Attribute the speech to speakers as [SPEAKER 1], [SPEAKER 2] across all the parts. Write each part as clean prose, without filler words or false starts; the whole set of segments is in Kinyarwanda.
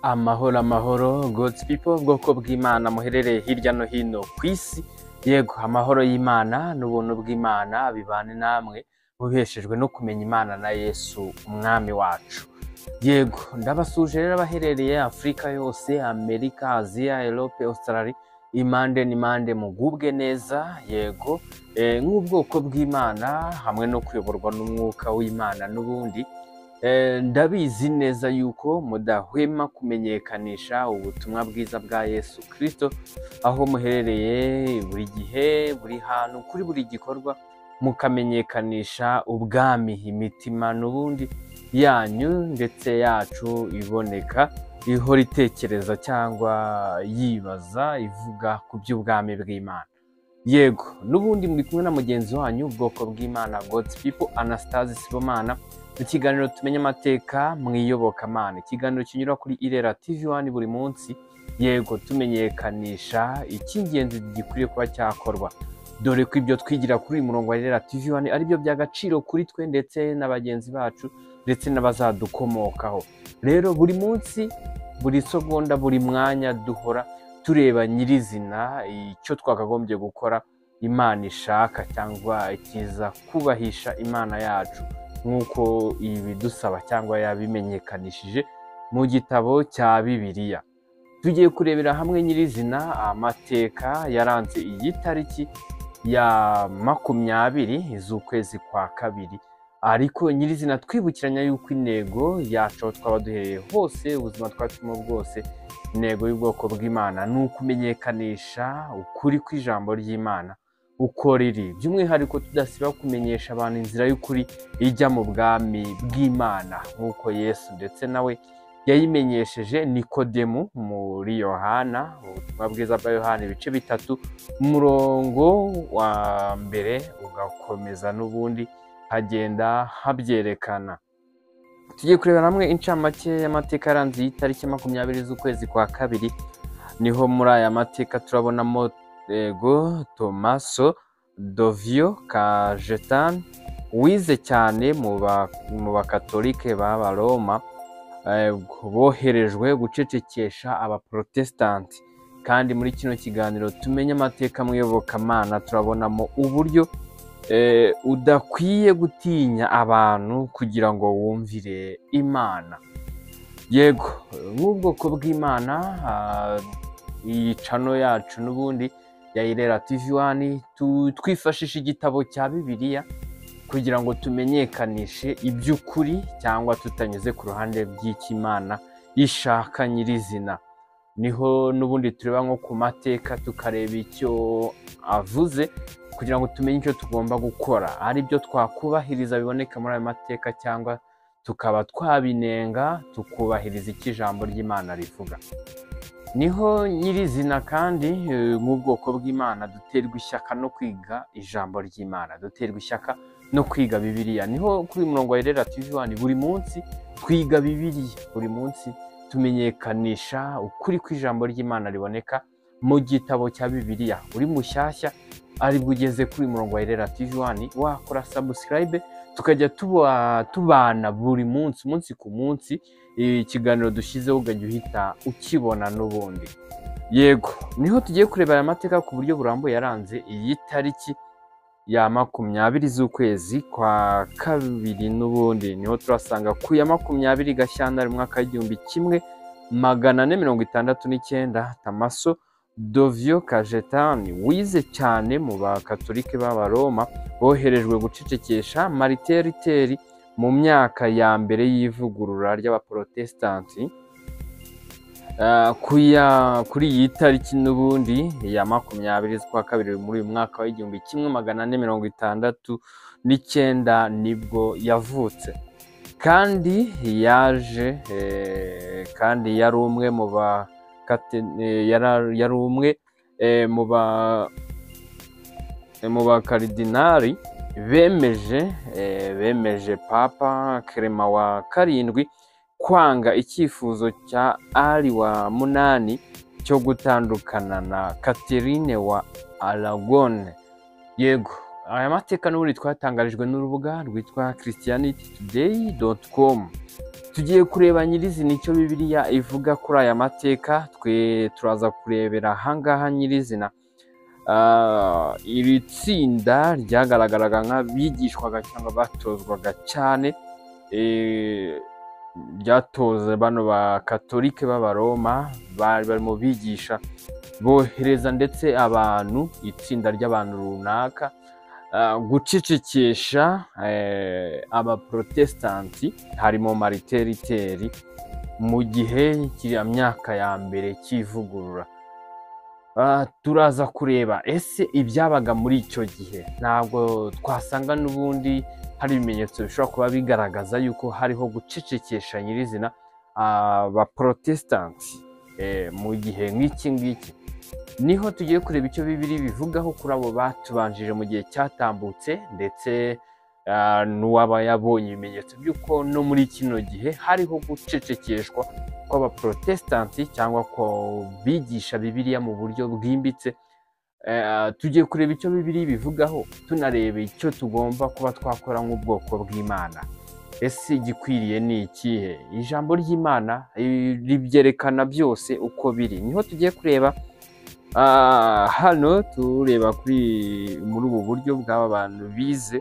[SPEAKER 1] Amahoro amahoro God's people, ubwoko bw'Imana muherereye hirya no hino ku isi. Yego, amahoro y'Imana n'ubuntu bw'Imana bibane namwe, mubeshejwe no kumenya Imana na Yesu umwami wacu. Yego, ndabasuje rero abaherereye Afrika yose, Amerika, Aziya, Europe, Australia, impande n'impande mugubwe neza. Yego, nk'ubwoko bw'Imana hamwe no kuyoborwa n'umwuka w'Imana n'ubundi. Ndabizi neza yuko mudahwema kumenyekanisha ubutumwa bwiza bwa Yesu Kristo aho muherereye buri gihe, buri hantu, kuri buri gikorwa, mukamenyekanisha ubwami, imitima n'ubundi yanyu ndetse yacu iboneka, ihora itekereza cyangwa yibaza, ivuga ku by'ubwami bw'Imana. Yego, n'ubundi muri kumwe na mugenzi wanyu ubwoko bw'Imana God's people, Anastase Sibomana. Ikiganiro tumenye amateka mwiyobokamana, ikiganiro kinyura kuri Irera TV1 buri munsi. Yego, tumenyekanisha icy'ingenzi gikwiriye kuba cyakorwa, dore ko ibyo twigira kuri uyu murongo wa Irera TV1 ari byo by'agaciro kuri twe ndetse n'abagenzi bacu ndetse n'abazadukomokaho. Rero buri munsi, buri segonda, buri mwanya duhora tureba nyirizina icyo twakagombye gukora Imana ishaka cyangwa ikiza kubahisha Imana yacu, nk'uko ibidusaba cyangwa yabimenyekanishije mu gitabo cya Bibiliya. Tugiye kurebera hamwe nyirizina amateka yaranze iyi tariki ya 20 z'ukwezi kwa kabiri, ariko nyirizina twibukiranya yuko intego yacu twaba duhereye hose, ubuzima twatuma bwose, intego y'ubwoko bw'Imana ni ukumenyekanisha ukuri kw'ijambo ry'Imana uko riri, by'umwihariko tudasiba kumenyesha abantu inzira y'ukuri ijya mu bwami bw'Imana, nk'uko Yesu ndetse nawe yayimenyesheje Nikodemu muri Yohana, ubutumwa bwiza bwa Yohana ibice 3 umurongo wa mbere ugakomeza n'ubundi hagenda habyerekana. Tugiye kurebera hamwe incamake y'amateka yaranze iyi tariki 20 z'ukwezi kwa kabiri. Niho muri aya mateka turabonamo Tommaso Dovio Cajetan, wize cyane mu bakatolike b'Abaroma, boherejwe gucecekesha abaprotestanti. Kandi muri kino kiganiro tumenye amateka mwiyobokamana turabonamo uburyo udakwiye gutinya abantu kugira ngo wumvire Imana. Yego, nk'ubwoko bw'Imana, iyi channel yacu n'ubundi ya Irera TV1 twifashisha igitabo cya Bibiliya kugira ngo tumenyekanishe iby'ukuri cyangwa tutanyuze ku ruhande by'Imana ishaka nyirizina. Niho n'ubundi tureba nko ku mateka tukareba icyo avuze kugira ngo tumenye icyo tugomba gukora, ari byo twakubahiriza biboneka muri ayo mateka, cyangwa tukaba twabinenga tukubahiriza icyo ijambo ry'Imana rivuga. Niho nyirizina kandi nk'ubwoko bw'Imana duterwa ishyaka no kwiga ijambo ry'Imana, duterwa ishyaka no kwiga Bibiliya. Niho kuri murongo wa Irera TV1 buri munsi twiga Bibiliya, buri munsi tumenyekanisha ukuri kw'ijambo ry'Imana riboneka mu gitabo cya Bibiliya. Uri mushyashya aribwo ugeze kuri murongo wa Irera TV1, wakora subscribe tukajya tubana buri munsi, umunsi ku munsi, ikiganiro dushyizeho ukajya uhita ukibona n'ubundi. Yego, niho tugiye kurebera aya mateka ku buryo burambuye yaranze iyi tariki ya 20 z'ukwezi kwa kabiri n'ubundi. Niho turasanga ku ya 20 Gashyantare mwaka w'1469 Tommaso Dovio Cajetan, wize cyane mu bakatolike b'Abaroma, boherejwe gucecekesha maritiriteri mu myaka ya mbere y'ivugurura ry'abaprotestanti. Kuri iyi tariki n'ubundi ya 20 z'ukwa kabiri muri uyu mwaka wa 1469 nibwo yavutse, kandi yari umwe mu bakaridinari bemeje Papa Clement wa karindwi kwanga icyifuzo cya Ali wa munani cyo gutandukana na Catherine wa Aragon. Yego, aya mateka n'ubundi twatangarijwe n'urubuga rwitwa christianitytoday.com. tugiye kureba nyirizina icyo Bibiliya ivuga kuri aya mateka. Twe turaza kurebera ahangaha nyirizina iri tsinda ryagaragaraga nk'abigishwaga cyangwa batozwaga cyane, ryatoze bano ba katolike b'abaroma, bari mu bigisha bohereza ndetse abantu, itsinda ry'abantu runaka, gucecekesha abaprotestanti harimo mariteriteri mu gihe kiriya myaka ya mbere cy'ivugurura. Turaza kureba ese ibyabaga muri icyo gihe, ntabwo twasanga n'ubundi hari ibimenyetso bishobora kuba bigaragaza yuko hariho gucecekesha nyirizina abaprotestanti mu gihe nk'iki ngiki. Niho tugiye kureba icyo Bibiliya bivugaho kuri abo batubanjije mu gihe cyatambutse, ndetse n'uwaba yabonye ibimenyetso by'uko no muri kino gihe hariho gucecekeshwa kw'abaprotestanti cyangwa ko bigisha Bibiliya mu buryo bwimbitse. Tugiye kureba icyo Bibiliya bivugaho, tunareba icyo tugomba kuba twakora nk'ubwoko bw'Imana. Ese igikwiriye ni ikihe? Ijambo ry'Imana ribyerekana byose uko biri. Niho tugiye kureba hano, tureba muri ubu buryo bw'aba bantu bize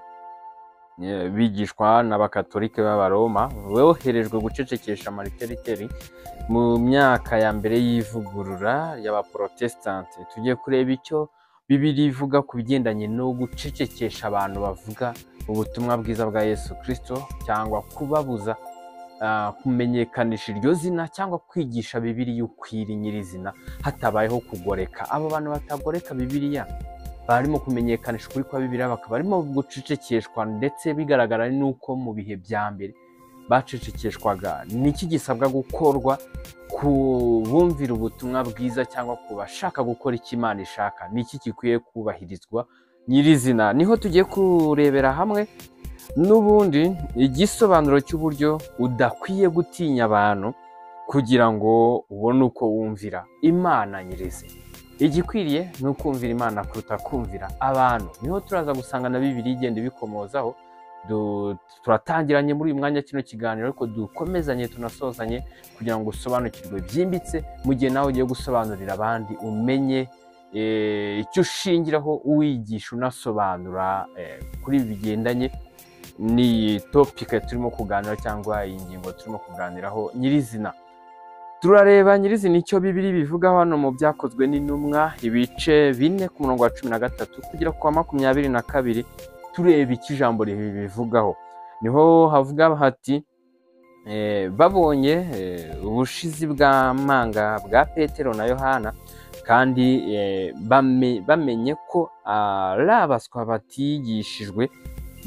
[SPEAKER 1] bigishwa n'abakatolike b'abaroma, boherejwe gucecekesha mariteriteri mu myaka ya mbere y'ivugurura y'abaprotestanti. Tugiye kureba icyo Bibiliya ivuga ku bigendanye no gucecekesha abantu bavuga ubutumwa bwiza bwa Yesu Kristo, cyangwa kubabuza kumenyekanisha iryo zina cyangwa kwigisha Bibiliya ukwiri nyirizina hatabayeho kugoreka. Abo bantu batagoreka Bibiliya barimo kumenyekanisha ukuri kwa Bibiliya, bakaba barimo gucecekeshwa, ndetse bigaragara nuko mu bihe bya mbere bacecekeshwaga. Niki gisabwa gukorwa ku bumvira ubutumwa bwiza cyangwa ku bashaka gukora icyo Imana ishaka? Niki gikwiye kubahirizwa nyirizina? Niho tugiye kurebera hamwe n'ubundi igisobanuro cy'uburyo udakwiye gutinya abantu kugira ngo ubone uko wumvira Imana nyirizina. Igikwiriye ni ukumvira Imana kuruta kumvira abantu. Niho turaza gusanga na Bibiliya igenda ibikomozaho. Turatangiranye muri uyu mwanya kino kiganiro, ariko dukomezanye tunasozanye kugira ngo usobanukirwe byimbitse, mu gihe nawe ugiye gusobanurira abandi umenye icyo ushingiraho uwigisha unasobanura kuri ibi bigendanye n'iyi topike turimo kuganira, cyangwa iyi ngingo turimo kuganiraho nyirizina. Turareba nyirizina icyo Bibiliya bivuga hano mu Byakozwe n'Intumwa, ibice 4 ku murongo wa 13 kugera ku wa 22, tureba icyo ijambo ribivugaho. Niho havuga hati babonye ubushizi bw'amanga bwa Petero na Yohana, kandi bamenye ko ari abaswa batigishijwe,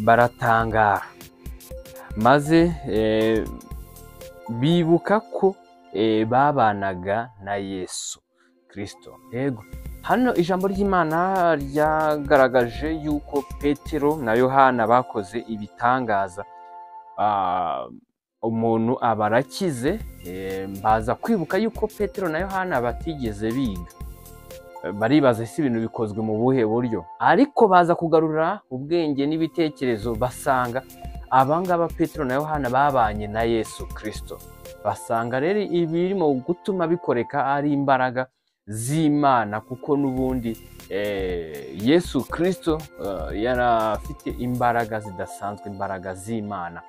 [SPEAKER 1] baratangara, maze bibuka ko babanaga na Yesu Kristo. Yego, hano ijambo ry'Imana ryagaragaje yuko Petero na Yohana bakoze ibitangaza, umuntu aba arakize. Baza kwibuka yuko Petero na Yohana batigeze biga, baribaza ese ibintu bikozwe mu buhe buryo, ariko baza kugarura ubwenge n'ibitekerezo, basanga abangaba Petero na Yohana babanye na Yesu Kristo. Basanga rero ibirimo gutuma bikoreka ari imbaraga z'Imana, kuko n'ubundi Yesu Kristo yarafite imbaraga zidasanzwe, imbaraga z'Imana.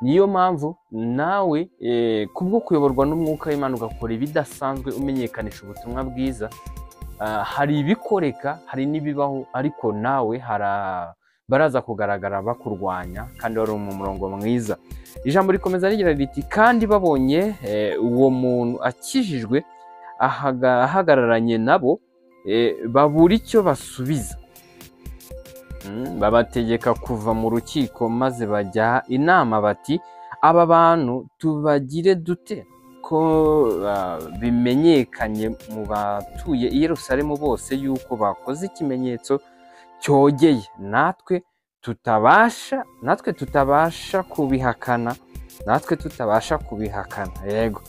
[SPEAKER 1] Niyo mpamvu nawe kubwo kuyoborwa n'umwuka w'Imana ugakora ibidasanzwe, umenyekanisha ubutumwa bwiza, hari ibikoreka, hari n'ibibaho, ariko nawe baraza kugaragara bakurwanya, kandi wari mu murongo mwiza. Ijambo rikomeza rigira riti, kandi babonye uwo muntu akijijwe ahagararanye nabo, babura icyo basubiza. Babategeka kuva mu rukiko, maze bajya inama bati, aba bantu tubagire dute ko bimenyekanye mu batuye i Yerusalemu bose yuko bakoze ikimenyetso cyogeye, natwe tutabasha kubihakana. Yego,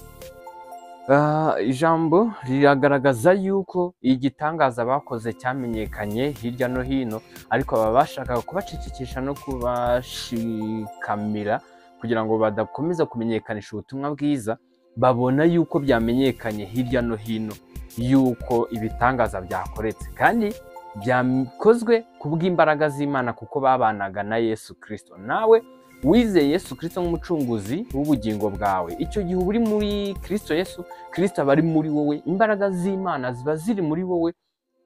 [SPEAKER 1] ijambo riragaragaza yuko igitangaza bakoze cyamenyekanye hirya no hino, ariko baba bashakaga kubacecekesha no kubashikamira kugira ngo badakomeza kumenyekanisha ubutumwa bwiza, babona yuko byamenyekanye hirya no hino yuko ibitangaza byakoretse kandi byakozwe kubw'imbaraga z'Imana kuko babanaga na Yesu Kristo. Nawe wizeye Yesu Kristo nk'umucunguzi w'ubugingo bwawe, icyo gihe uri muri Kristo Yesu, Kristo aba ari muri wowe, imbaraga z'Imana ziba ziri muri wowe.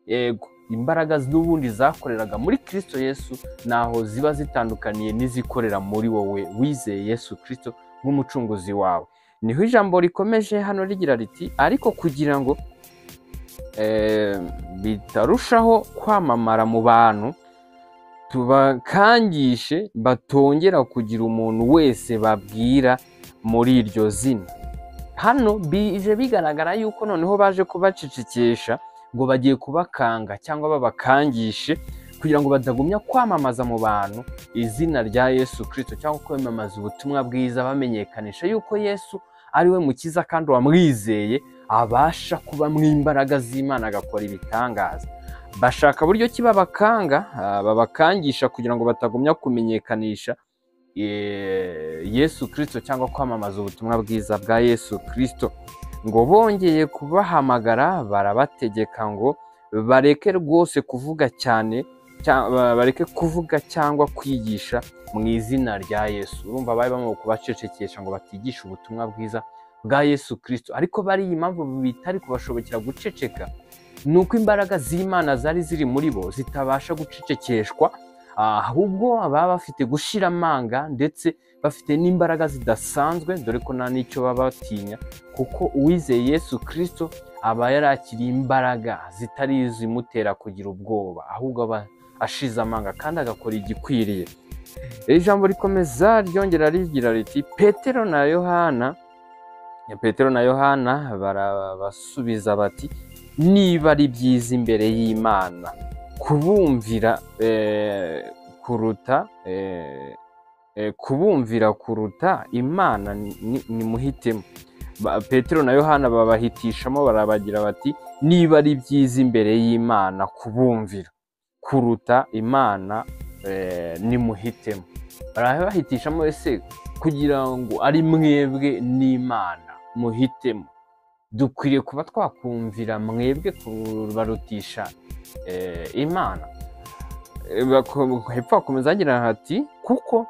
[SPEAKER 1] Yego, imbaraga n'ubundi zakoreraga muri Kristo Yesu naho ziba zitandukaniye n'izikorera muri wowe wizeye Yesu Kristo nk'umucunguzi wawe. Niho ijambo rikomeje hano rigira riti, ariko kugira ngo bitarushaho kwamamara mu bantu, tubakangishe batongera kugira umuntu wese babwira muri iryo zina. Hano bije bigaragara yuko noneho baje kubacecekesha ngo bagiye kubakanga cyangwa babakangishe kugira ngo batagumya kwamamaza mu bantu izina rya Yesu Kristo cyangwa kwamamaza ubutumwa bwiza, bamenyekanisha yuko Yesu ari we mukiza kandi wamwizeye abasha kuba mu imbaraga z'Imana agakora ibitangaza. Bashaka buryo ki babakanga, babakangisha kugira ngo batagumya kumenyekanisha Yesu Kristo cyangwa kwamamaza ubutumwa bwiza bwa Yesu Kristo. Ngo bongeye kubahamagara barabategeka ngo bareke rwose kuvuga cyane, bareke kuvuga cyangwa kwigisha mu izina rya Yesu. Urumva bari bamwe kubacecekesha ngo batigisha ubutumwa bwiza bwa Yesu Kristo, ariko bari impamvu bitari kubashobokera guceceka nuko imbaraga z'Imana zari ziri muri bo zitabasha gucecekeshwa, ahubwo baba bafite gushira amanga ndetse bafite n'imbaraga zidasanzwe, dore ko nta n'icyo baba batinya kuko uwizeye Yesu Kristo aba yarakiriye imbaraga zitari izimutera kugira ubwoba, ahubwo aba ashize amanga kandi agakora igikwiriye. Ijambo rikomeza ryongera rigira riti, Petero na Yohana barabasubiza bati, niba ari byiza imbere y'Imana kubumvira kuruta Imana, nimuhitemo. Petero na Yohana babahitishamo barabagira bati, niba ari byiza imbere y'Imana kubumvira kuruta Imana, nimuhitemo. Barabahitishamo ese kugira ngo ari mwebwe n'Imana muhitemo, dukwiriye kuba twakumvira mwebwe kubarutisha Imana. Hepfo hakomeza agira hati, kuko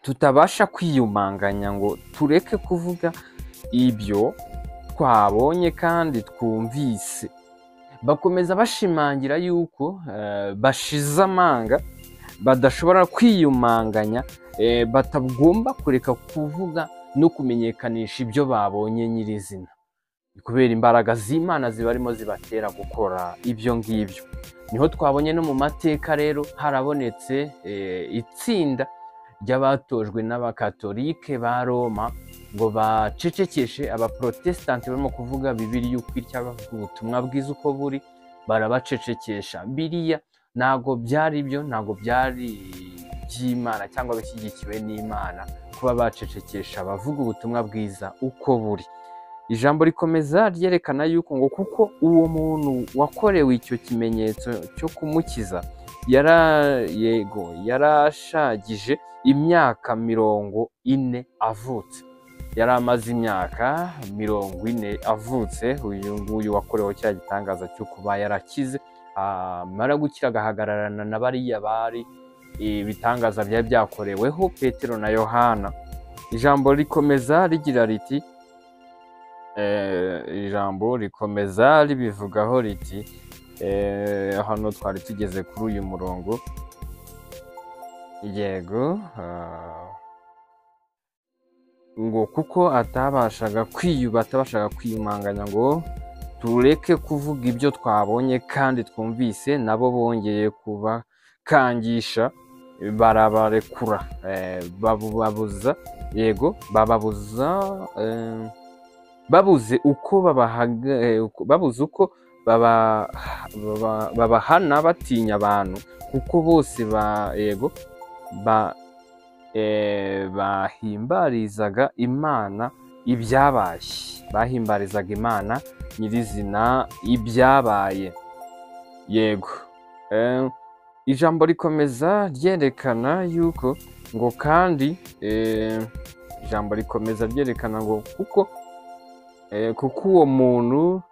[SPEAKER 1] tutabasha kwiyumanganya ngo tureke kuvuga ibyo twabonye kandi twumvise. Bakomeza bashimangira yuko bashize amanga, badashobora kwiyumanganya, batagomba kureka kuvuga no kumenyekanisha ibyo babonye nyirizina, kubera imbaraga z'Imana zibarimo zibatera gukora ibyo ngibyo. Niho twabonye no mu mateka rero harabonetse itsinda ry'abatojwe n'abakatolike ba Roma ngo bacecekeshe abaprotestante barimo kuvuga Bibiliya uko itya, bavuga ubutumwa bwiza uko buri, barabacecekesha. Biriya ntago byari byo, ntago byari by'Imana cyangwa bishyigikiwe n'Imana kuba bacecekesha bavuga ubutumwa bwiza uko buri. Ijambo rikomeza ryerekana yuko ngo kuko uwo muntu wakorewe icyo kimenyetso cyo kumukiza yarashagije imyaka 40 avutse. Yari amaze imyaka 40 avutse, uyu nguyu wakorewe cya gitangaza cyo kuba yarakize, mara gukira agahagararana na bariya bari ibitangaza byari byakoreweho Petero na Yohana. Ijambo rikomeza rigira riti, ijambo rikomeza ribivugaho riti, hano twari tugeze kuri uyu murongo, yego, ngo kuko atabashaga kwiyumanganya ngo tureke kuvuga ibyo twabonye kandi twumvise, nabo bongeye kubakangisha barabarekura, babuze uko babahana batinya abantu, kuko bose bahimbarizaga Imana ibyabaye, bahimbarizaga Imana nyirizina ibyabaye. Yego, ijambo rikomeza ryerekana yuko ngo kandi ijambo rikomeza ryerekana ngo kuko uwo muntu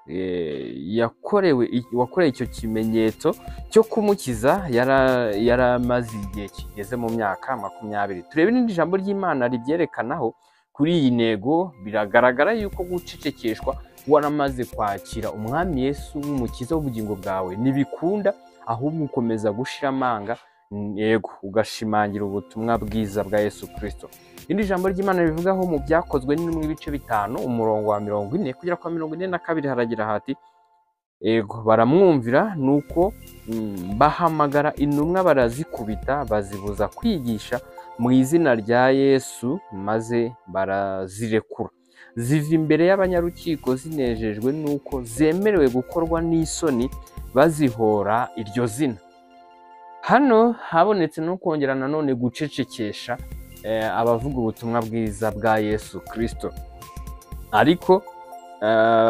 [SPEAKER 1] wakoreye icyo kimenyetso cyo kumukiza yaramaze igihe kigeze mu myaka 20. turebe n'indi jambo ry'Imana ribyerekanaho kuri iyi ntego. Biragaragara yuko gucecekeshwa waramaze kwakira umwami Yesu nk'umukiza w'ubugingo bwawe ntibikunda, ahubwo ukomeza gushira amanga, yego, ugashimangira ubutumwa bwiza bwa Yesu Kristo. Indi jambo ry'Imana rivugaho mu Byakozwe n'Intumwa ibice 5 umurongo wa 40 kugera kwa 42 haragira hati, yego, baramwumvira nuko bahamagara intumwa barazikubita bazibuza kwigisha mu izina rya Yesu, maze barazirekura. Ziva imbere y'abanyarukiko zinejejwe nuko zemerewe gukorwa n'isoni bazihora iryo zina. Hano habonetse no kongera nanone gucecekesha abavuga ubutumwa bwiza bwa Yesu Kristo, ariko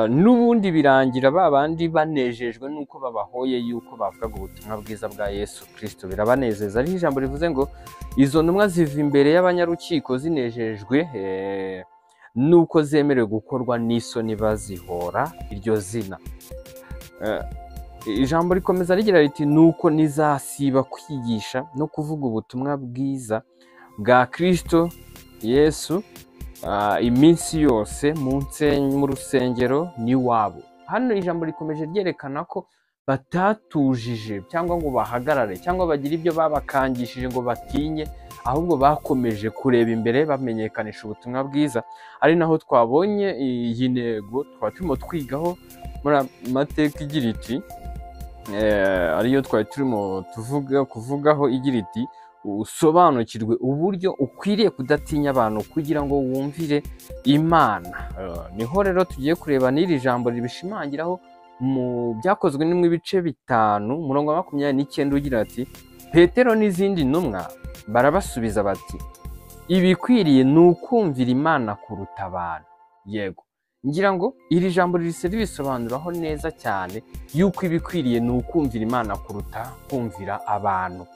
[SPEAKER 1] n'ubundi birangira babandi banejejwe nuko babahoye yuko bavugaga ubutumwa bwiza bwa Yesu Kristo, birabanezeza. Ari ijambo rivuze ngo izo ntumwa ziva imbere y'abanyarukiko zinejejwe nuko zemerewe gukorwa n'isoni bazihora iryo zina. Ijambo rikomeza rigira riti nuko nizasiba kwigisha no kuvuga ubutumwa bwiza bwa Kristo Yesu iminsi yose mu rusengero n'iwabo. Hano ijambo rikomeje ryerekana ko batatujije cyangwa ngo bahagarare cyangwa bagire ibyo babakangishije ngo batinye, ahubwo bakomeje kureba imbere bamenyekanisha ubutumwa bwiza. Ari naho twabonye iyi ntego turimo twigaho muri amateka igira iti, ariyo twari turimo kuvugaho igira iti, usobanukirwe uburyo ukwiriye kudatinya abantu kugira ngo wumvire Imana. Niho rero tugiye kureba n'iri jambo ribishimangiraho mu Byakozwe n'Intumwa ibice 5 umurongo wa 29 ugira ati, Petero n'izindi ntumwa barabasubiza bati, ibikwiriye ni ukumvira Imana kuruta abantu. Yego, ngira ngo iri jambo rise ribisobanuraho neza cyane yuko ibikwiriye ni ukumvira Imana kuruta kumvira abantu.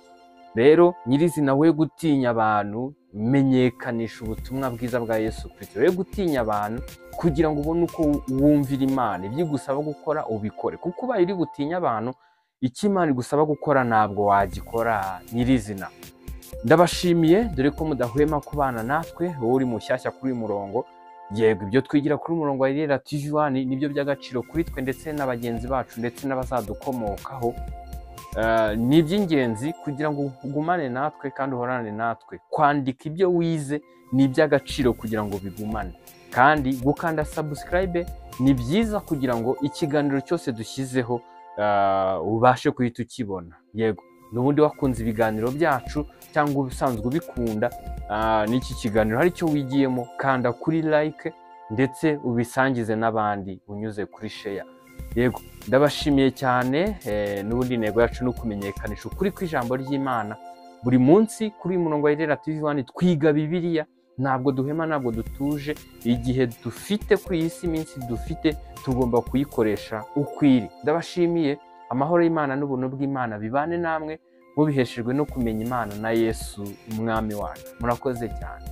[SPEAKER 1] Rero nyirizina we gutinya abantu, menyekanisha ubutumwa bwiza bwa Yesu Kristo. We gutinya abantu kugira ngo ubone uko wumvira Imana, ibyo igusaba gukora ubikore, kuko ubaye uri gutinya abantu, icyo Imana igusaba gukora ntabwo wagikora nyirizina. Ndabashimiye dore ko mudahwema kubana natwe, wowe uri mushyashya kuri uyu murongo. Yego, ibyo twigira kuri umurongo wa Irera TV1 nibyo by'agaciro kuri twe ndetse n'abagenzi bacu ndetse n'abazadukomokaho. Ni iby'ingenzi kugira ngo ugumane natwe kandi uhorane natwe. Kwandika ibyo wize ni iby'agaciro kugira ngo bigumane, kandi gukanda subscribe ni byiza kugira ngo ikiganiro cyose dushyizeho ubashe kuhita ukibona. Yego, n'ubundi wakunze ibiganiro byacu cyangwa ubusanzwe ubikunda n'iki kiganiro hari icyo wigiyemo, kanda kuri like ndetse ubisangize n'abandi unyuze kuri share. Yego, ndabashimiye cyane. N'ubundi intego yacu no kumenyekanisha ukuri kw'ijambo ry'Imana buri munsi kuri uyu murongo wa Irera TV1. Twiga Bibiliya, ntabwo duhema, ntabwo dutuje. Igihe dufite kuri iyi si, iminsi dufite, tugomba kuyikoresha ukwiri. Ndabashimiye. Amahoro y'Imana n'ubuntu bw'Imana bibane namwe, mubiheshejwe no kumenya Imana na Yesu umwami wacu. Murakoze cyane.